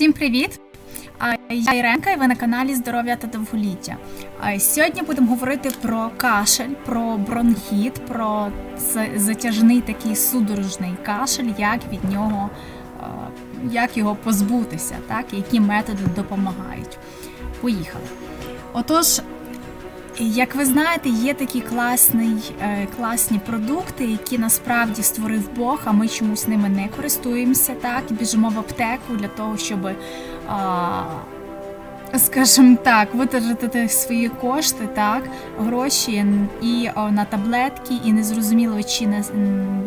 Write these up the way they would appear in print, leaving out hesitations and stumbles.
Всім привіт! Я Іренка і ви на каналі Здоров'я та довголіття. Сьогодні будемо говорити про кашель, про бронхіт, про затяжний такий судорожний кашель, як його позбутися, так, які методи допомагають. Поїхали! Отож, як ви знаєте, є такі класні продукти, які насправді створив Бог, а ми чомусь ними не користуємося, так, і біжимо в аптеку для того, щоб, скажімо так, витратити свої кошти, так, гроші і на таблетки, і не зрозуміло, чи не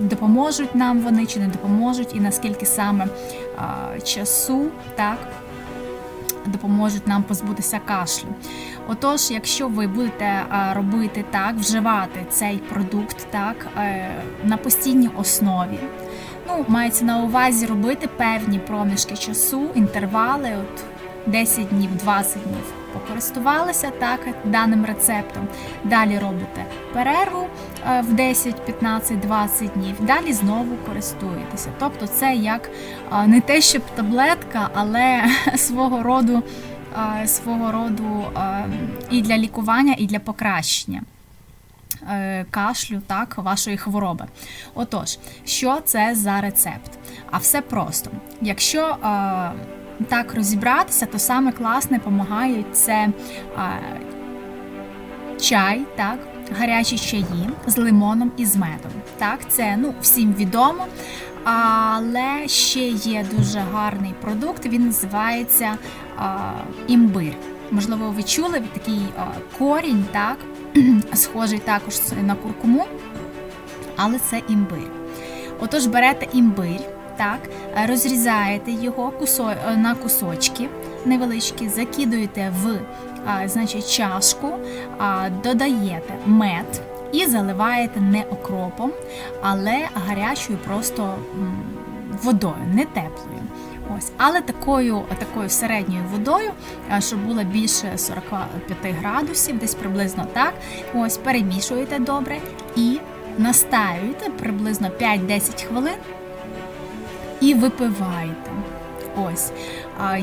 допоможуть нам вони, чи не допоможуть, і наскільки саме часу, так, допоможуть нам позбутися кашлю. Отож, якщо ви будете робити так, вживати цей продукт так, на постійній основі, мається на увазі робити певні проміжки часу, інтервали, от 10 днів, 20 днів покористувалися так, даним рецептом, далі робите перерву в 10, 15, 20 днів, далі знову користуєтеся. Тобто це як не те, щоб таблетка, але свого роду і для лікування, і для покращення кашлю, так, вашої хвороби. Отож, що це за рецепт? А все просто. Якщо так розібратися, то саме класне допомагають це чай, так, гарячі чаї з лимоном і з медом. Так, це всім відомо, але ще є дуже гарний продукт, він називається імбир. Можливо, ви чули, такий корінь, так, схожий також на куркуму, але це імбир. Отож, берете імбир, так, розрізаєте його на кусочки невеличкі, закидуєте в чашку, додаєте мед і заливаєте не окропом, але гарячою просто водою, не теплою. Ось, але такою середньою водою, щоб було більше 45 градусів, десь приблизно так. Ось, перемішуєте добре і настаюєте приблизно 5-10 хвилин і випиваєте. Ось.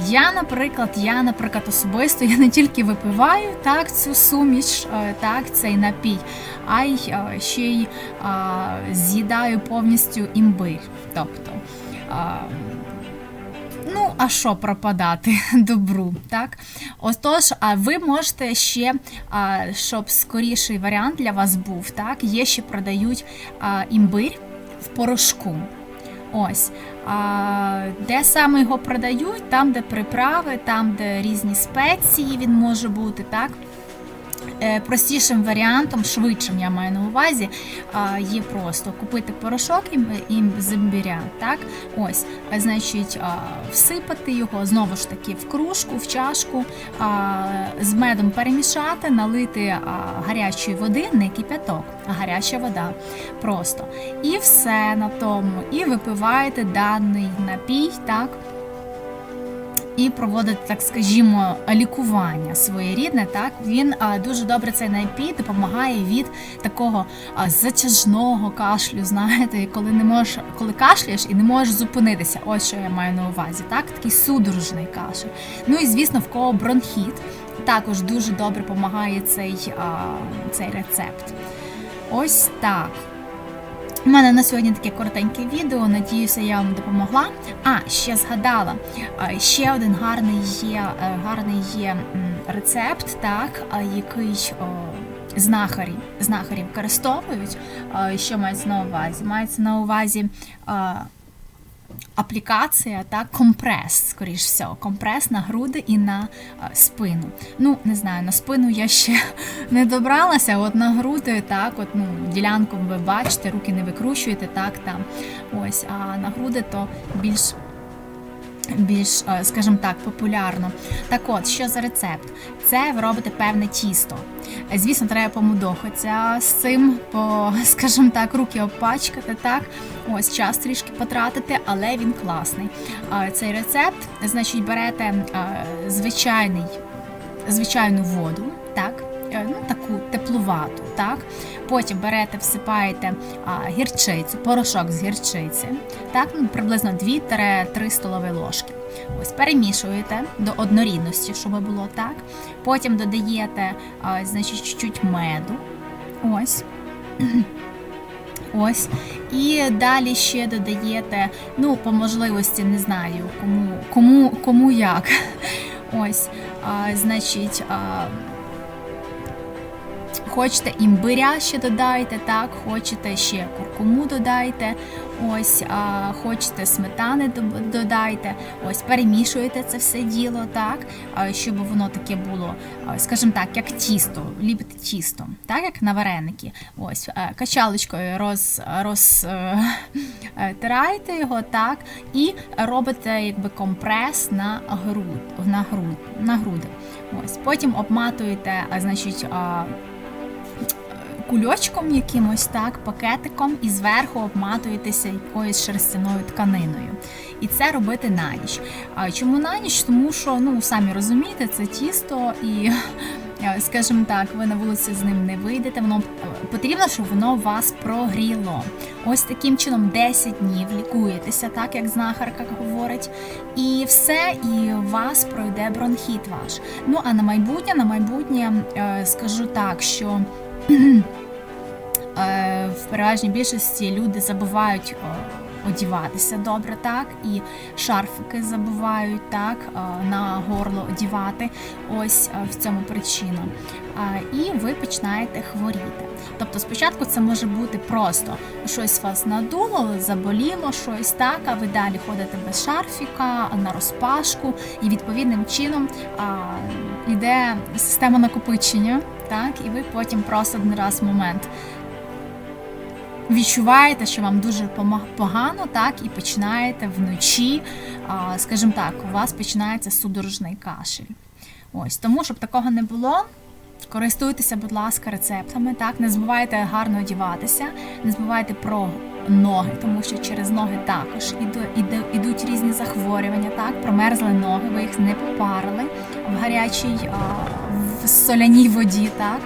Я, наприклад, особисто, я не тільки випиваю так, цю суміш, так, цей напій, а й ще й з'їдаю повністю імбир. Тобто, а що пропадати добру, так? Отож, ви можете ще, щоб скоріший варіант для вас був, так, є ще продають імбир в порошку. Ось, де саме його продають, там, де приправи, там, де різні спеції він може бути, так? Простішим варіантом, швидшим, я маю на увазі, є просто купити порошок з імбиря, так? Ось, значить, всипати його, знову ж таки, в кружку, в чашку, з медом перемішати, налити гарячої води, не кип'яток, а гаряча вода, просто. І все на тому, і випиваєте даний напій, так? І проводити, так скажімо, лікування своєрідне, так, він дуже добре, цей напій, допомагає від такого затяжного кашлю, знаєте, коли кашляєш і не можеш зупинитися, ось що я маю на увазі, так, такий судорожний кашель. І, звісно, в кого бронхіт, також дуже добре допомагає цей рецепт. Ось так. У мене на сьогодні таке коротеньке відео, надіюся, я вам допомогла. Ще згадала, ще один гарний є рецепт, так, який знахарі використовують. Що мається на увазі? Мається на увазі аплікація, так, компрес, скоріш всього, компрес на груди і на спину. Не знаю, на спину я ще не добралася, от на груди, так, ділянку ви бачите, руки не викручуєте, так, там, ось, а на груди то більш, скажімо так, популярно. Так от, що за рецепт? Це ви робите певне тісто. Звісно, треба помудохатися з цим, скажімо так, руки обпачкати, так, ось, час трішки потратити, але він класний. Цей рецепт, значить, берете звичайну воду, так, таку теплувату, так? Потім берете, всипаєте гірчицю, порошок з гірчиці, так? Ну, приблизно 2-3 столові ложки. Ось, перемішуєте до однорідності, щоб було так. Потім додаєте, значить, чуть-чуть меду. Ось. Ось. І далі ще додаєте, ну, по можливості, не знаю, кому як. Ось, значить, хочете імбиря ще додайте, так, хочете ще куркуму додайте, ось, хочете сметани додайте, ось, перемішуєте це все діло, так, щоб воно таке було, скажімо так, як тісто, ліпите тісто, так, як на вареники, ось, качалочкою розтираєте його, так, і робите, якби, компрес на груди, ось, потім обматуєте, значить, кульочком якимось, так, пакетиком, і зверху обматуєтеся якоюсь шерстяною тканиною. І це робити на ніч. Чому на ніч? Тому що, ну, самі розумієте, це тісто і, скажімо так, ви на вулиці з ним не вийдете, воно потрібно, щоб воно вас прогріло. Ось таким чином 10 днів лікуєтеся, так, як знахарка говорить, і все, і у вас пройде бронхіт ваш. Ну, а на майбутнє скажу так, що в переважній більшості люди забувають одіватися добре, так, і шарфики забувають, так, на горло одівати, ось в цьому причина. І ви починаєте хворіти. Тобто спочатку це може бути просто щось вас надуло, заболіло, щось так, а ви далі ходите без шарфіка, на розпашку, і відповідним чином йде система накопичення, так, і ви потім просто один раз в момент відчуваєте, що вам дуже погано, так, і починаєте вночі, скажімо так, у вас починається судорожний кашель. Ось, тому, щоб такого не було, користуйтеся, будь ласка, рецептами, так, не забувайте гарно одягатися, не забувайте про ноги, тому що через ноги також ідуть різні захворювання, так, промерзли ноги, ви їх не попарили в гарячій, в соляній воді, так,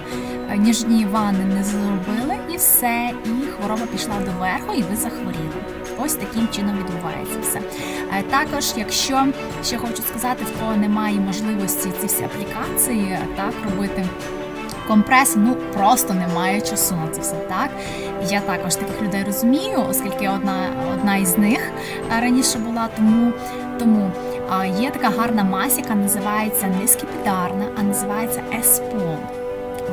ніжні ванни не зробили, і все, і хвороба пішла доверху, і ви захворіли. Ось таким чином відбувається все. Також, якщо, ще хочу сказати, в кого немає можливості ці всі аплікації, так, робити компреси, ну, просто немає часу на це все, так. Я також таких людей розумію, оскільки одна із них раніше була, тому є така гарна мазь, яка називається не скіпідарна, а називається Еспол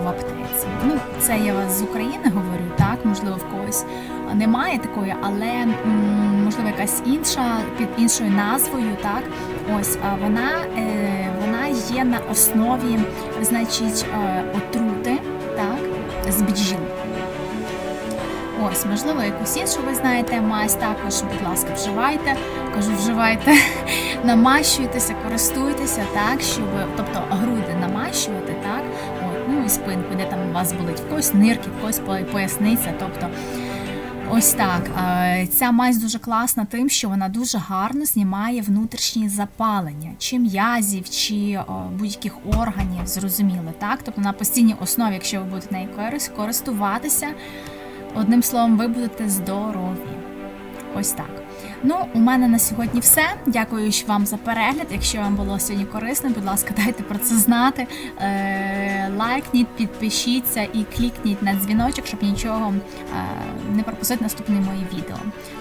в аптеці. Ну, це я вас з України говорю, так, можливо, в когось немає такої, але, можливо, якась інша, під іншою назвою, так, ось, вона є на основі, значить, отрути, так, з бджіл. Ось, можливо, якусь іншу ви знаєте мазь, також, будь ласка, вживайте, намащуйтеся, користуйтеся, так, щоб, тобто, груди намащувати, так, от, ну, і спинку, де там у вас болить, в когось нирки, в когось поясниця, тобто, ось так. Ця мазь дуже класна тим, що вона дуже гарно знімає внутрішні запалення, чи м'язів, чи будь-яких органів, зрозуміло, так, тобто, на постійній основі, якщо ви будете нею користуватися, одним словом, ви будете здорові. Ось так. Ну, у мене на сьогодні все. Дякую вам за перегляд. Якщо вам було сьогодні корисно, будь ласка, дайте про це знати. Лайкніть, підпишіться і клікніть на дзвіночок, щоб нічого не пропустити наступні мої відео.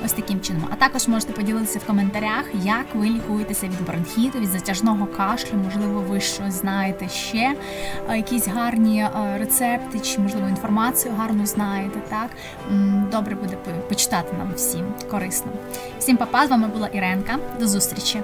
Ось таким чином. А також можете поділитися в коментарях, як ви лікуєтеся від бронхіту, від затяжного кашлю. Можливо, ви щось знаєте ще, якісь гарні рецепти, чи, можливо, інформацію гарну знаєте. Так? Добре буде почитати нам всім корисно. Всім па-па, з вами була Іренка. До зустрічі!